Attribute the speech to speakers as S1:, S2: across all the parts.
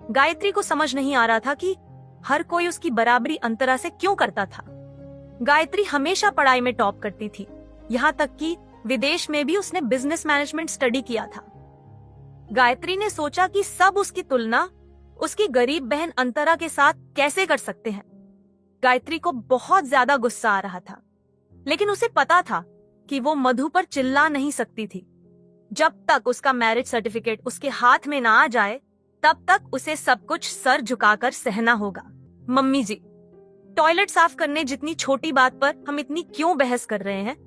S1: गायत्री को समझ नहीं आ रहा था कि हर कोई उसकी बराबरी अंतरा से क्यों करता था। गायत्री हमेशा पढ़ाई में टॉप करती थी, यहाँ तक कि विदेश में भी उसने बिजनेस मैनेजमेंट स्टडी किया था। गायत्री ने सोचा कि सब उसकी तुलना उसकी गरीब बहन अंतरा के साथ कैसे कर सकते हैं। गायत्री को बहुत ज्यादा गुस्सा आ रहा था, लेकिन उसे पता था कि वो मधु पर चिल्ला नहीं सकती थी। जब तक उसका मैरिज सर्टिफिकेट उसके हाथ में ना आ जाए, तब तक उसे सब कुछ सर झुकाकर सहना होगा। मम्मी जी, टॉयलेट साफ करने जितनी छोटी बात पर हम इतनी क्यों बहस कर रहे हैं?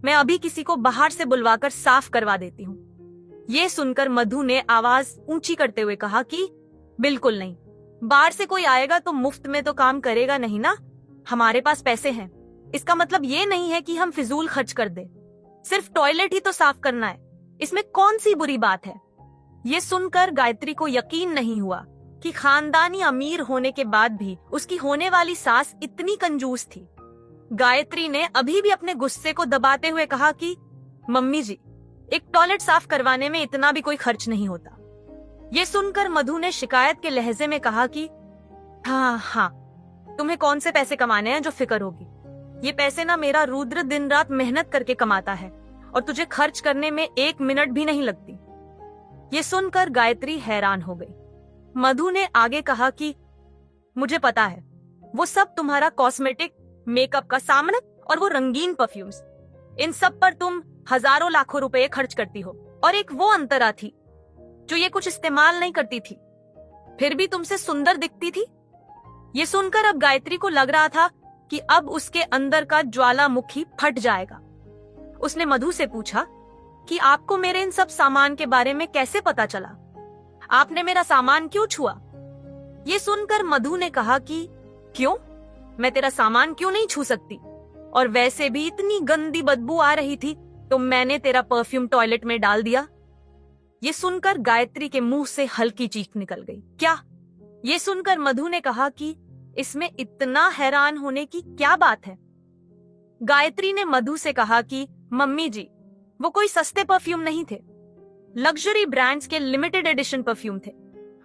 S1: मैं अभी किसी को बाहर से बुलवाकर साफ करवा देती हूँ। ये सुनकर मधु ने आवाज ऊंची करते हुए कहा कि बिल्कुल नहीं, बाहर से कोई आएगा तो मुफ्त में तो काम करेगा नहीं ना। हमारे पास पैसे हैं, इसका मतलब ये नहीं है कि हम फिजूल खर्च कर दे। सिर्फ टॉयलेट ही तो साफ करना है, इसमें कौन सी बुरी बात है? ये सुनकर गायत्री को यकीन नहीं हुआ कि खानदानी अमीर होने के बाद भी उसकी होने वाली सास इतनी कंजूस थी। गायत्री ने अभी भी अपने गुस्से को दबाते हुए कहा कि मम्मी जी, एक टॉयलेट साफ करवाने में इतना भी कोई खर्च नहीं होता। ये सुनकर मधु ने शिकायत के लहजे में कहा कि हाँ, तुम्हें कौन से पैसे कमाने हैं जो फिक्र होगी? ये पैसे ना मेरा रुद्र दिन रात मेहनत करके कमाता है और तुझे खर्च करने में 1 मिनट भी नहीं लगती। ये सुनकर गायत्री हैरान हो गई। मधु ने आगे कहा कि मुझे पता है, वो सब तुम्हारा कॉस्मेटिक, मेकअप का सामान और वो रंगीन परफ्यूम्स, इन सब पर तुम हजारों लाखों रुपए खर्च करती हो। और एक वो अंतरा थी जो ये कुछ इस्तेमाल नहीं करती थी, फिर भी तुमसे सुंदर दिखती थी। ये सुनकर अब गायत्री को लग रहा था कि अब उसके अंदर का ज्वालामुखी फट जाएगा। उसने मधु से पूछा कि आपको मेरे इन सब सामान के बारे में कैसे पता चला? आपने मेरा सामान क्यों छुआ? ये सुनकर मधु ने कहा कि क्यों, मैं तेरा सामान क्यों नहीं छू सकती? और वैसे भी इतनी गंदी बदबू आ रही थी तो मैंने तेरा परफ्यूम टॉयलेट में डाल दिया। ये सुनकर गायत्री के मुंह से हल्की चीख निकल गई। क्या? ये सुनकर मधु ने कहा कि इसमें इतना हैरान होने की क्या बात है? गायत्री ने मधु से कहा कि मम्मी जी, वो कोई सस्ते परफ्यूम नहीं थे, लग्जरी ब्रांड्स के लिमिटेड एडिशन परफ्यूम थे।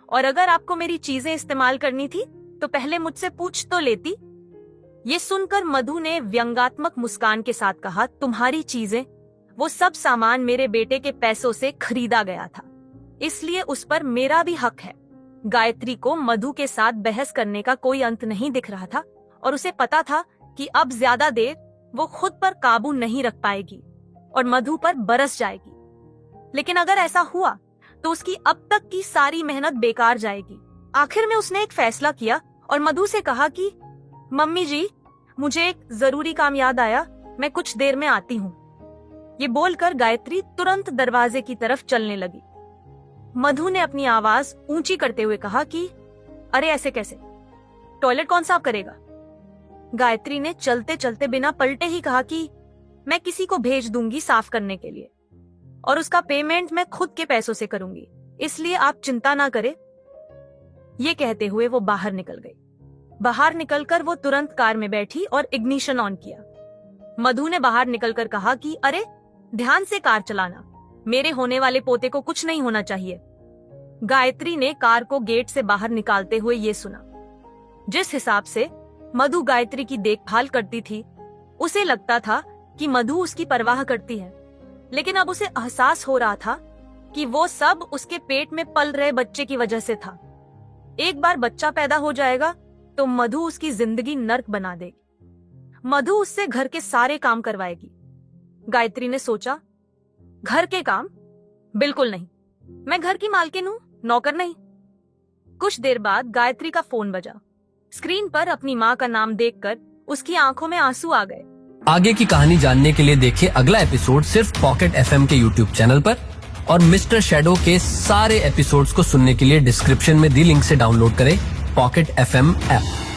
S1: और अगर आपको मेरी चीजें इस्तेमाल करनी थी तो पहले मुझसे पूछ तो लेती। ये सुनकर मधु ने व्यंग्यात्मक मुस्कान के साथ कहा, तुम्हारी चीजें, वो सब सामान मेरे बेटे के पैसों से खरीदा गया था, इसलिए उस पर मेरा भी हक है। गायत्री को मधु के साथ बहस करने का कोई अंत नहीं दिख रहा था और उसे पता था कि अब ज्यादा देर वो खुद पर काबू नहीं रख पाएगी और मधु पर बरस जाएगी। लेकिन अगर ऐसा हुआ तो उसकी अब तक की सारी मेहनत बेकार जाएगी। आखिर में उसने एक फैसला किया और मधु से कहा कि मम्मी जी, मुझे एक जरूरी काम याद आया, मैं कुछ देर में आती हूँ। ये बोलकर गायत्री तुरंत दरवाजे की तरफ चलने लगी। मधु ने अपनी आवाज ऊंची करते हुए कहा कि अरे ऐसे कैसे, टॉयलेट कौन साफ करेगा? गायत्री ने चलते चलते बिना पलटे ही कहा कि मैं किसी को भेज दूंगी साफ करने के लिए और उसका पेमेंट मैं खुद के पैसों से करूंगी, इसलिए आप चिंता ना करें। ये कहते हुए वो बाहर निकल गई। बाहर निकलकर वो तुरंत कार में बैठी और इग्निशन ऑन किया। मधु ने बाहर निकलकर कहा कि अरे ध्यान से कार चलाना, मेरे होने वाले पोते को कुछ नहीं होना चाहिए। गायत्री ने कार को गेट से बाहर निकालते हुए ये सुना। जिस हिसाब से मधु गायत्री की देखभाल करती थी, उसे लगता था कि मधु उसकी परवाह करती है, लेकिन अब उसे एहसास हो रहा था कि वो सब उसके पेट में पल रहे बच्चे की वजह से था। एक बार बच्चा पैदा हो जाएगा तो मधु उसकी जिंदगी नर्क बना देगी। मधु उससे घर के सारे काम करवाएगी। गायत्री ने सोचा, घर के काम? बिल्कुल नहीं, मैं घर की मालकिन हूँ, नौकर नहीं। कुछ देर बाद गायत्री का फोन बजा। स्क्रीन पर अपनी माँ का नाम देखकर उसकी आंखों में आंसू आ गए।
S2: आगे की कहानी जानने के लिए देखिए अगला एपिसोड सिर्फ पॉकेट एफएम के यूट्यूब चैनल पर, और मिस्टर शैडो के सारे एपिसोड्स को सुनने के लिए डिस्क्रिप्शन में दी लिंक से डाउनलोड करें पॉकेट एफएम ऐप।